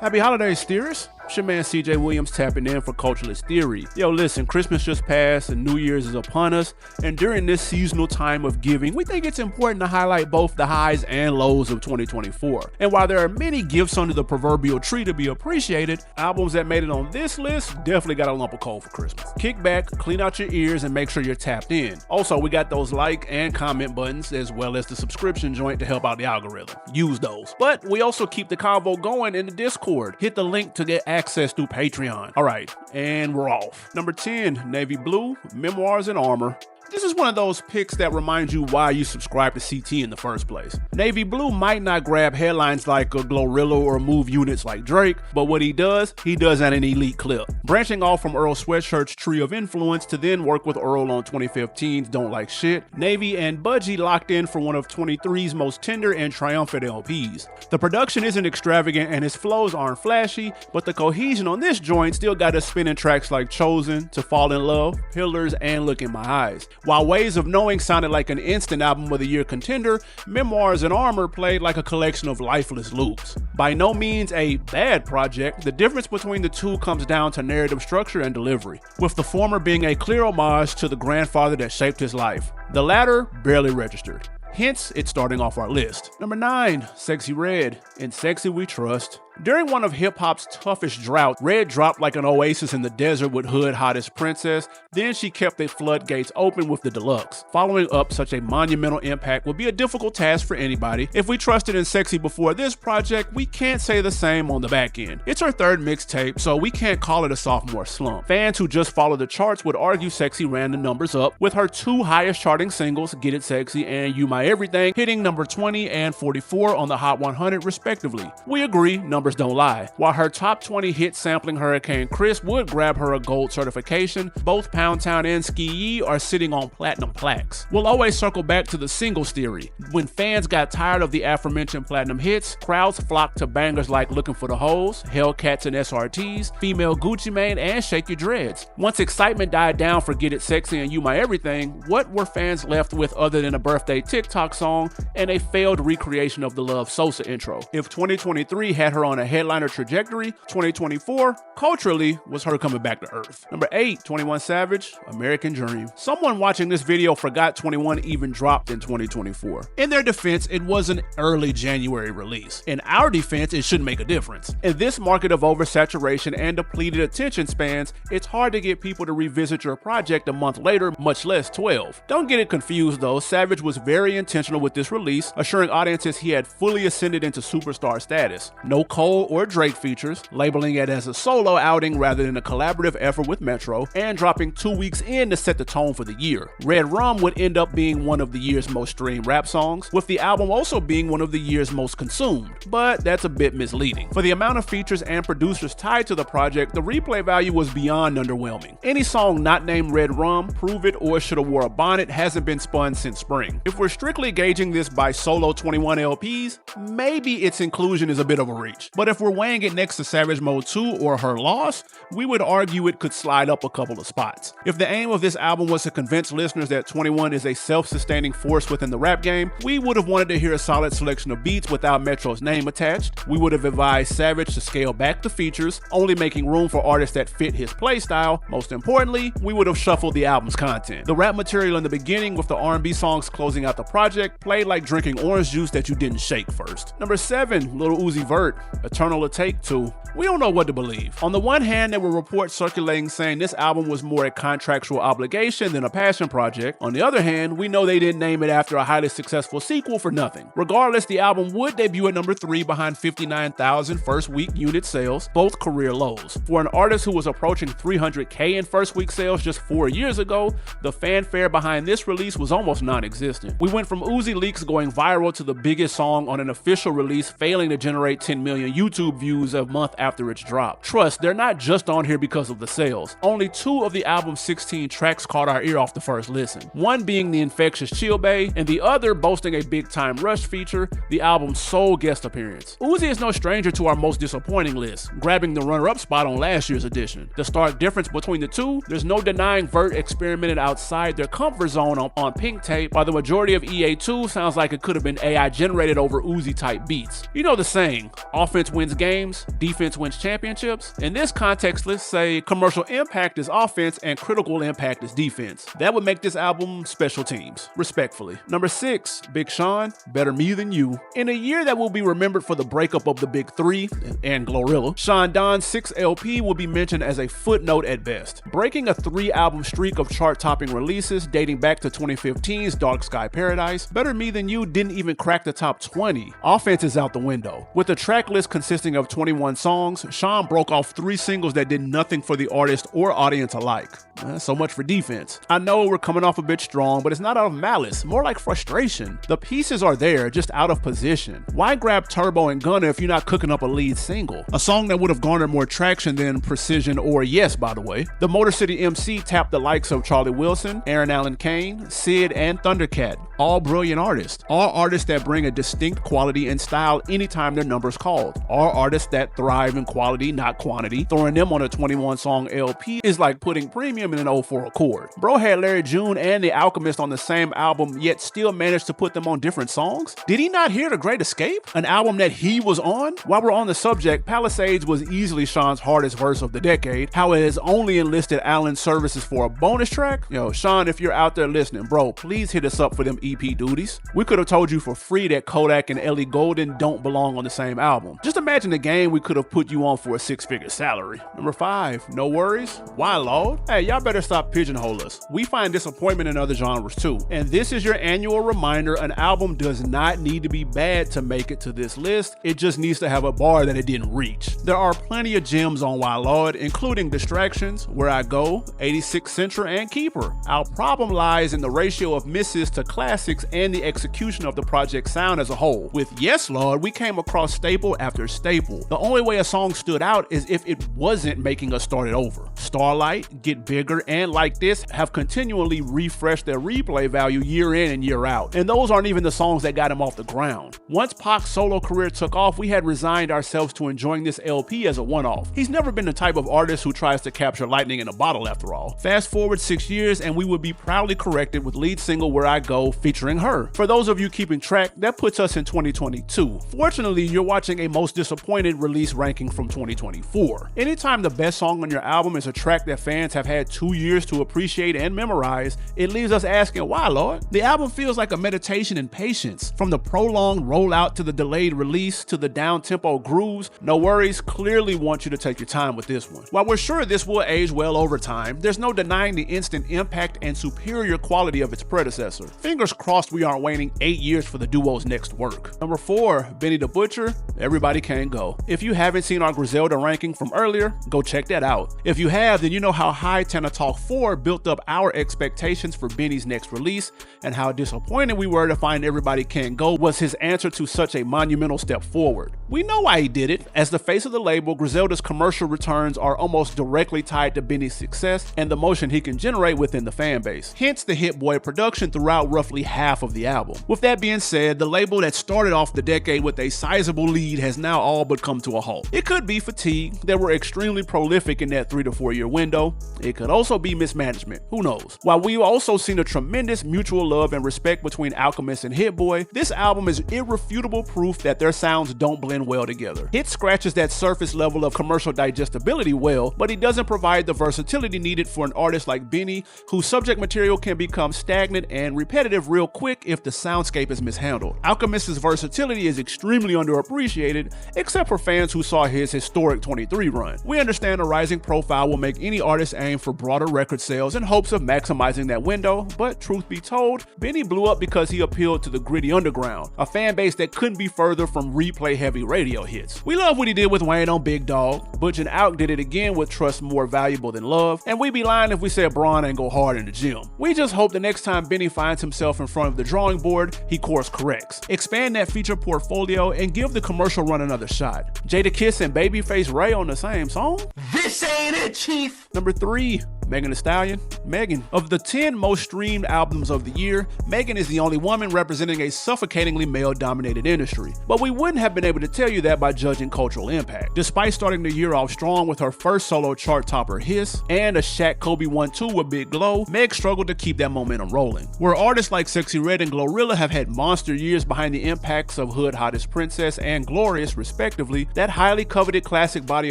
Happy holidays, theorists. It's your man CJ Williams tapping in for Culturalist Theory. Yo, listen, Christmas just passed and New Year's is upon us, and during this seasonal time of giving, we think it's important to highlight both the highs and lows of 2024. And while there are many gifts under the proverbial tree to be appreciated, albums that made it on this list definitely got a lump of coal for Christmas. Kick back, clean out your ears, and make sure you're tapped in. Also, we got those like and comment buttons, as well as the subscription joint to help out the algorithm. Use those. But we also keep the convo going in the Discord. Hit the link to get access through Patreon. All right, and we're off. Number 10, Navy Blue, Memoirs in Armor. This is one of those picks that reminds you why you subscribe to CT in the first place. Navy Blue might not grab headlines like a Glorilla or move units like Drake, but what he does at an elite clip. Branching off from Earl Sweatshirt's tree of influence to then work with Earl on 2015's Don't Like Shit, Navy and Budgie locked in for one of 23's most tender and triumphant LPs. The production isn't extravagant and his flows aren't flashy, but the cohesion on this joint still got us spinning tracks like Chosen, To Fall in Love, Pillars, and Look in My Eyes. While Ways of Knowing sounded like an instant album of the year contender, Memoirs in Armor played like a collection of lifeless loops. By no means a bad project, the difference between the two comes down to narrative structure and delivery, with the former being a clear homage to the grandfather that shaped his life. The latter barely registered. Hence, it's starting off our list. Number 9, Sexy Red. In Sexy We Trust. During one of hip-hop's toughest droughts, Red dropped like an oasis in the desert with Hood Hottest Princess, then she kept the floodgates open with the deluxe. Following up such a monumental impact would be a difficult task for anybody. If we trusted in Sexy before this project, we can't say the same on the back end. It's her third mixtape, so we can't call it a sophomore slump. Fans who just follow the charts would argue Sexy ran the numbers up, with her two highest charting singles, Get It Sexy and You My Everything, hitting number 20 and 44 on the Hot 100 respectively. We agree, numbers don't lie. While her top 20 hits sampling Hurricane Chris would grab her a gold certification, both Pound Town and Ski Yee are sitting on platinum plaques. We'll always circle back to the singles theory. When fans got tired of the aforementioned platinum hits, crowds flocked to bangers like Looking for the Hoes, Hellcats and SRTs, Female Gucci Mane, and Shake Your Dreads. Once excitement died down for Get It Sexy and You My Everything, what were fans left with other than a birthday TikTok song and a failed recreation of the Love Sosa intro? If 2023 had her on a headliner trajectory, 2024 culturally was her coming back to earth. Number 8, 21 Savage, American Dream. Someone watching this video forgot 21 even dropped in 2024. In their defense, it was an early January release. In our defense, it shouldn't make a difference. In this market of oversaturation and depleted attention spans, it's hard to get people to revisit your project a month later, much less 12. Don't get it confused though, Savage was very intentional with this release, assuring audiences he had fully ascended into superstar status. No Cole or Drake features, labeling it as a solo outing rather than a collaborative effort with Metro, and dropping 2 weeks in to set the tone for the year. Red Rum would end up being one of the year's most streamed rap songs, with the album also being one of the year's most consumed, but that's a bit misleading. For the amount of features and producers tied to the project, the replay value was beyond underwhelming. Any song not named Red Rum, Prove It, or Shoulda Wore a Bonnet hasn't been spun since spring. If we're strictly gauging this by solo 21 LPs, maybe its inclusion is a bit of a reach. But if we're weighing it next to Savage Mode 2 or Her Loss, we would argue it could slide up a couple of spots. If the aim of this album was to convince listeners that 21 is a self-sustaining force within the rap game, we would have wanted to hear a solid selection of beats without Metro's name attached. We would have advised Savage to scale back the features, only making room for artists that fit his playstyle. Most importantly, we would have shuffled the album's content. The rap material in the beginning with the R&B songs closing out the project played like drinking orange juice that you didn't shake first. Number 7, Lil Uzi Vert, Eternal Take 2. We don't know what to believe. On the one hand, there were reports circulating saying this album was more a contractual obligation than a passion project. On the other hand, we know they didn't name it after a highly successful sequel for nothing. Regardless, the album would debut at number 3 behind 59,000 first week unit sales, both career lows. For an artist who was approaching 300K in first week sales just 4 years ago, the fanfare behind this release was almost non-existent. We went from Uzi leaks going viral to the biggest song on an official release failing to generate 10 million YouTube views a month after its drop. Trust, they're not just on here because of the sales. Only 2 of the album's 16 tracks caught our ear off the first listen. One being the infectious Chill Bay, and the other boasting a big time Rush feature, the album's sole guest appearance. Uzi is no stranger to our most disappointing list, grabbing the runner-up spot on last year's edition. The stark difference between the two, there's no denying Vert experimented outside their comfort zone on Pink Tape, while the majority of EA2 sounds like it could have been AI generated over Uzi type beats. You know the saying, offense offense wins games, defense wins championships. In this context, let's say commercial impact is offense and critical impact is defense. That would make this album special teams, respectfully. Number 6, Big Sean, Better Me Than You. In a year that will be remembered for the breakup of the Big Three and Glorilla, Sean Don's 6th LP will be mentioned as a footnote at best. Breaking a 3-album streak of chart-topping releases dating back to 2015's Dark Sky Paradise, Better Me Than You didn't even crack the top 20. Offense is out the window. With a track list consisting of 21 songs, Sean broke off 3 singles that did nothing for the artist or audience alike. So much for defense. I know we're coming off a bit strong, but it's not out of malice, more like frustration. The pieces are there, just out of position. Why grab Turbo and Gunna if you're not cooking up a lead single? A song that would have garnered more traction than Precision or Yes, by the way. The Motor City MC tapped the likes of Charlie Wilson, Aaron Allen Kane, Sid, and Thundercat. All brilliant artists. All artists that bring a distinct quality and style anytime their number's called. All artists that thrive in quality, not quantity. Throwing them on a 21-song LP is like putting premium in an 04 Accord. Bro had Larry June and The Alchemist on the same album, yet still managed to put them on different songs? Did he not hear The Great Escape? An album that he was on? While we're on the subject, Palisades was easily Sean's hardest verse of the decade. How it has only enlisted Allen's services for a bonus track? Yo, Sean, if you're out there listening, bro, please hit us up for them EP duties. We could have told you for free that Kodak and Ellie Goulding don't belong on the same album. Just imagine the game we could have put you on for a 6-figure salary. Number 5, No Worries, Why Lord? Hey, y'all better stop pigeonhole us. We find disappointment in other genres too. And this is your annual reminder, an album does not need to be bad to make it to this list. It just needs to have a bar that it didn't reach. There are plenty of gems on Why Lord, including Distractions, Where I Go, 86 Centra, and Keeper. Our problem lies in the ratio of misses to classics and the execution of the project's sound as a whole. With Yes Lord, we came across staple after staple. The only way a song stood out is if it wasn't making us start it over. Starlight, Get Bigger, and Like This have continually refreshed their replay value year in and year out. And those aren't even the songs that got him off the ground. Once Pac's solo career took off, we had resigned ourselves to enjoying this LP as a one-off. He's never been the type of artist who tries to capture lightning in a bottle after all. Fast forward 6 years and we would be proudly corrected with lead single Where I Go featuring her. For those of you keeping track, that puts us in 2022. Fortunately, you're watching a most disappointed release ranking from 2024. Anytime the best song on your album is a track that fans have had 2 years to appreciate and memorize, it leaves us asking, why, Lord? The album feels like a meditation in patience. From the prolonged rollout to the delayed release to the down-tempo grooves, No Worries clearly wants you to take your time with this one. While we're sure this will age well over time, there's no denying the instant impact and superior quality of its predecessor. Fingers crossed we aren't waiting 8 years for the duo's next work. Number 4, Benny the Butcher, Everybody Can Go. If you haven't seen our Griselda ranking from earlier, go check that out. If you have, then you know how high Tana Talk 4 built up our expectations for Benny's next release, and how disappointed we were to find Everybody Can Go was his answer to such a monumental step forward. We know why he did it. As the face of the label, Griselda's commercial returns are almost directly tied to Benny's success and the motion he can generate within the fan base. Hence the Hit Boy production throughout roughly half of the album. With that being said, the label that started off the decade with a sizable lead has now all but come to a halt. It could be fatigue. They were extremely prolific in that 3 to 4 year window. It could also be mismanagement. Who knows? While we've also seen a tremendous mutual love and respect between Alchemist and Hit Boy, this album is irrefutable proof that their sounds don't blend well together. Hit scratches that surface level of commercial digestibility well, but he doesn't provide the versatility needed for an artist like Benny, whose subject material can become stagnant and repetitive real quick if the soundscape is mishandled. Alchemist's versatility is extremely underappreciated, except for fans who saw his historic 23 run. We understand a rising profile will make any artist aim for broader record sales in hopes of maximizing that window, but truth be told, Benny blew up because he appealed to the gritty underground, a fan base that couldn't be further from replay-heavy radio hits. We love what he did with Wayne on Big Dog. Butch and Out did it again with Trust More Valuable Than Love, and we'd be lying if we said Braun ain't go hard in the gym. We just hope the next time Benny finds himself in front of the drawing board, he course corrects. Expand that feature portfolio and give the commercial run another shot. Jadakiss and Babyface Ray on the same song? This ain't it, Chief! Number 3, Megan Thee Stallion? Megan. Of the 10 most streamed albums of the year, Megan is the only woman representing a suffocatingly male-dominated industry. But we wouldn't have been able to tell you that by judging cultural impact. Despite starting the year off strong with her first solo chart topper Hiss, and a Shaq Kobe 1-2 with Big Glow, Meg struggled to keep that momentum rolling. Where artists like Sexy Red and Glorilla have had monster years behind the impacts of Hood Hottest Princess and Glorious respectively, that highly coveted classic body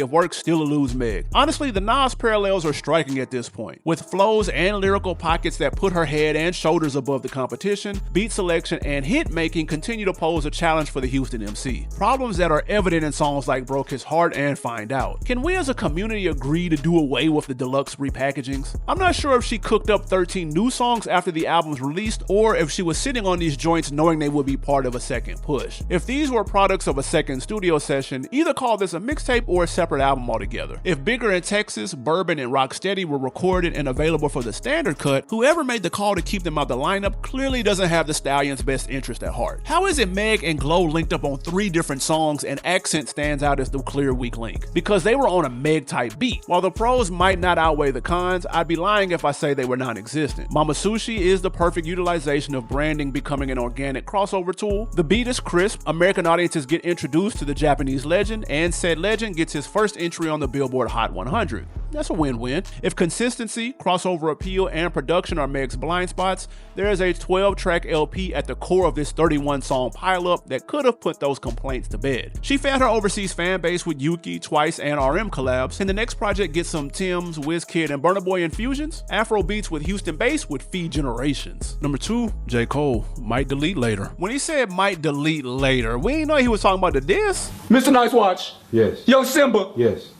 of work still eludes Meg. Honestly, the Nas parallels are striking at this point. With flows and lyrical pockets that put her head and shoulders above the competition, beat selection and hit making continue to pose a challenge for the Houston MC. Problems that are evident in songs like Broke His Heart and Find Out. Can we as a community agree to do away with the deluxe repackagings? I'm not sure if she cooked up 13 new songs after the album's released, or if she was sitting on these joints knowing they would be part of a second push. If these were products of a second studio session, either call this a mixtape or a separate album altogether. If Bigger in Texas, Bourbon, and Rocksteady were recorded and available for the standard cut, whoever made the call to keep them out the lineup clearly doesn't have the Stallion's best interest at heart. How is it Meg and Glow linked up on 3 different songs and Accent stands out as the clear weak link? Because they were on a Meg type beat. While the pros might not outweigh the cons, I'd be lying if I say they were non-existent. Mama Sushi is the perfect utilization of branding becoming an organic crossover tool. The beat is crisp, American audiences get introduced to the Japanese legend, and said legend gets his first entry on the Billboard Hot 100. That's a win-win. If consistency, crossover appeal, and production are Meg's blind spots, there is a 12-track LP at the core of this 31-song pileup that could have put those complaints to bed. She fed her overseas fan base with Yuki, Twice, and RM collabs, and the next project gets some Tim's, WizKid, and Burna Boy infusions. Afro beats with Houston bass would feed generations. Number 2, J. Cole, might delete later. When he said might delete later, we didn't know he was talking about the diss. Mr. Nice Watch. Yes. Yo, Simba. Yes.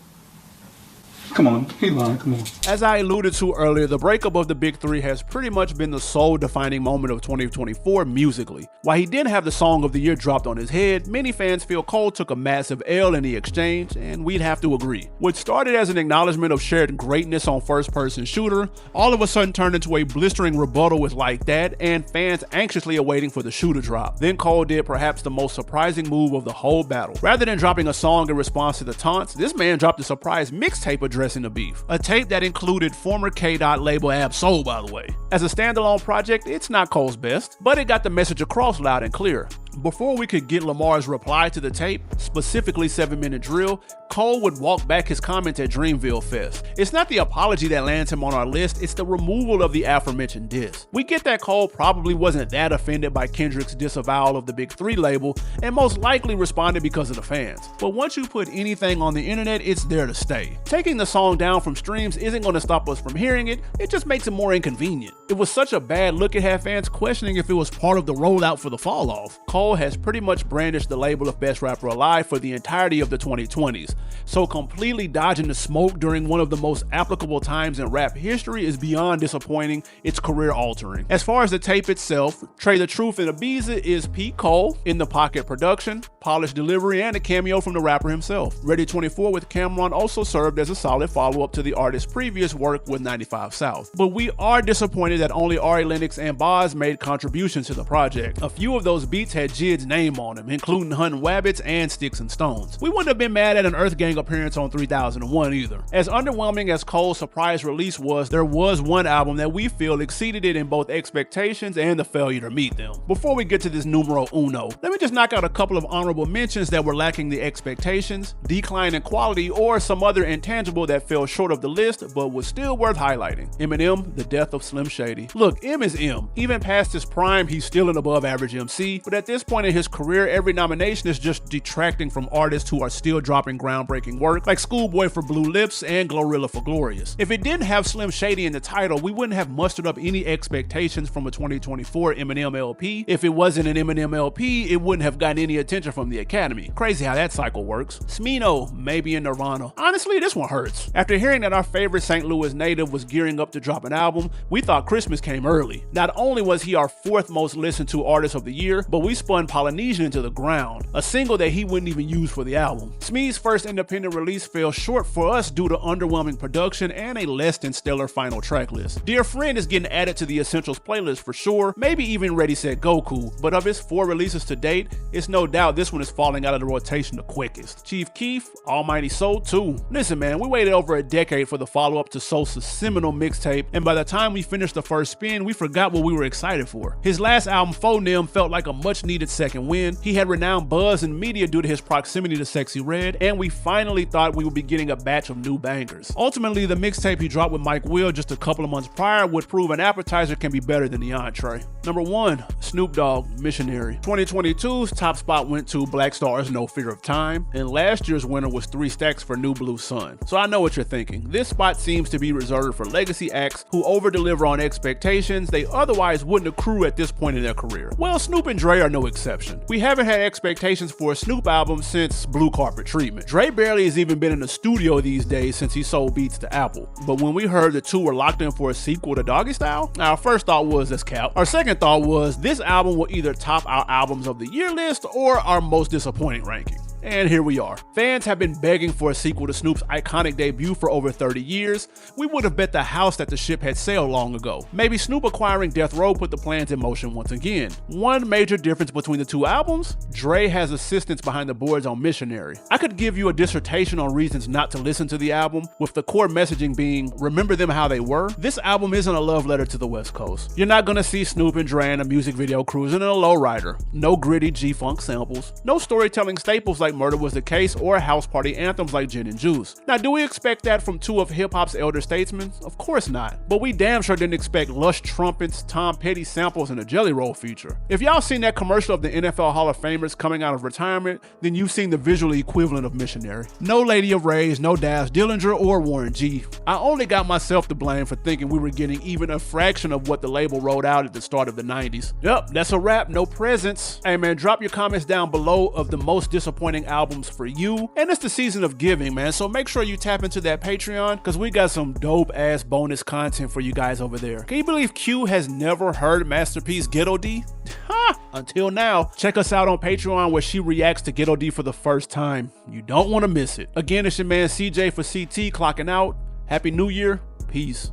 Come on, he lying, come on. As I alluded to earlier, the breakup of the Big Three has pretty much been the sole defining moment of 2024 musically. While he didn't have the Song of the Year dropped on his head, many fans feel Cole took a massive L in the exchange, and we'd have to agree. What started as an acknowledgement of shared greatness on first-person shooter, all of a sudden turned into a blistering rebuttal with Like That, and fans anxiously awaiting for the shoe to drop. Then Cole did perhaps the most surprising move of the whole battle. Rather than dropping a song in response to the taunts, this man dropped a surprise mixtape addressing the beef. A tape that included former K-Dot label Ab Soul, by the way. As a standalone project, it's not Cole's best, but it got the message across loud and clear. Before we could get Lamar's reply to the tape, specifically 7 Minute Drill, Cole would walk back his comment at Dreamville Fest. It's not the apology that lands him on our list, it's the removal of the aforementioned diss. We get that Cole probably wasn't that offended by Kendrick's disavowal of the Big Three label, and most likely responded because of the fans. But once you put anything on the internet, it's there to stay. Taking the song down from streams isn't going to stop us from hearing it, it just makes it more inconvenient. It was such a bad look it had fans questioning if it was part of the rollout for the fall off. Cole has pretty much brandished the label of Best Rapper Alive for the entirety of the 2020s, so completely dodging the smoke during one of the most applicable times in rap history is beyond disappointing, it's career altering. As far as the tape itself, Trey the Truth and Ibiza is Pete Cole, in the pocket production, polished delivery, and a cameo from the rapper himself. Ready 24 with Kamaron also served as a solid follow-up to the artist's previous work with 95 South. But we are disappointed that only Ari Lennox and Boz made contributions to the project. A few of those beats had Jid's name on them, including Huntin' Wabbits and Sticks and Stones. We wouldn't have been mad at an Earth Gang appearance on 3001 either. As underwhelming as Cole's surprise release was, there was one album that we feel exceeded it in both expectations and the failure to meet them. Before we get to this numero uno, let me just knock out a couple of honorable mentions that were lacking the expectations, decline in quality, or some other intangible that fell short of the list but was still worth highlighting. Eminem, The Death of Slim Shady. Look, M is M. Even past his prime, he's still an above average MC, but at this point in his career, every nomination is just detracting from artists who are still dropping groundbreaking work, like Schoolboy for Blue Lips and Glorilla for Glorious. If it didn't have Slim Shady in the title, we wouldn't have mustered up any expectations from a 2024 Eminem LP. If it wasn't an Eminem LP, it wouldn't have gotten any attention from the Academy. Crazy how that cycle works. Smino, maybe in Nirvana. Honestly, this one hurts. After hearing that our favorite St. Louis native was gearing up to drop an album, we thought Christmas came early. Not only was he our 4th most listened to artist of the year, but we spoke Fun Polynesian into the ground, a single that he wouldn't even use for the album. Smee's first independent release fell short for us due to underwhelming production and a less than stellar final track list. Dear Friend is getting added to the Essentials playlist for sure, maybe even Ready Set Goku, but of his 4 releases to date, it's no doubt this one is falling out of the rotation the quickest. Chief Keef, Almighty Soul too. Listen man, we waited over a decade for the follow-up to Sosa's seminal mixtape, and by the time we finished the first spin, we forgot what we were excited for. His last album, Phonem, felt like a much needed second win. He had renowned buzz in media due to his proximity to Sexy Red, and we finally thought we would be getting a batch of new bangers. Ultimately, the mixtape he dropped with Mike Will just a couple of months prior would prove an appetizer can be better than the entree. Number 1, Snoop Dogg, Missionary. 2022's top spot went to Black Star's No Fear of Time, and last year's winner was 3 stacks for New Blue Sun. So I know what you're thinking. This spot seems to be reserved for legacy acts who over-deliver on expectations they otherwise wouldn't accrue at this point in their career. Well, Snoop and Dre are no exception. We haven't had expectations for a Snoop album since Blue Carpet Treatment. Dre barely has even been in the studio these days since he sold beats to Apple. But when we heard the two were locked in for a sequel to Doggy Style, our first thought was that's cap. Our second thought was this album will either top our albums of the year list or our most disappointing ranking. And here we are. Fans have been begging for a sequel to Snoop's iconic debut for over 30 years. We would have bet the house that the ship had sailed long ago. Maybe Snoop acquiring Death Row put the plans in motion once again. One major difference between the two albums, Dre has assistants behind the boards on Missionary. I could give you a dissertation on reasons not to listen to the album, with the core messaging being, remember them how they were. This album isn't a love letter to the West Coast. You're not gonna see Snoop and Dre in a music video cruising in a lowrider. No gritty G-Funk samples. No storytelling staples like Murder Was the Case or house party anthems like Gin and Juice. Now, do we expect that from two of hip-hop's elder statesmen? Of course not. But we damn sure didn't expect lush trumpets, Tom Petty samples, and a Jelly Roll feature. If y'all seen that commercial of the NFL Hall of Famers coming out of retirement, then you've seen the visual equivalent of Missionary. No Lady of Rage, no Daz Dillinger or Warren G. I only got myself to blame for thinking we were getting even a fraction of what the label rolled out at the start of the 90s. Yup, that's a wrap, no presents. Hey man, drop your comments down below of the most disappointing albums for you. And it's the season of giving, man, so make sure you tap into that Patreon because we got some dope ass bonus content for you guys over there. Can you believe Q has never heard Masterpiece Ghetto D? Ha! Until now, check us out on Patreon where she reacts to Ghetto D for the first time. You don't want to miss it. Again, it's your man CJ for CT clocking out. Happy New Year. Peace.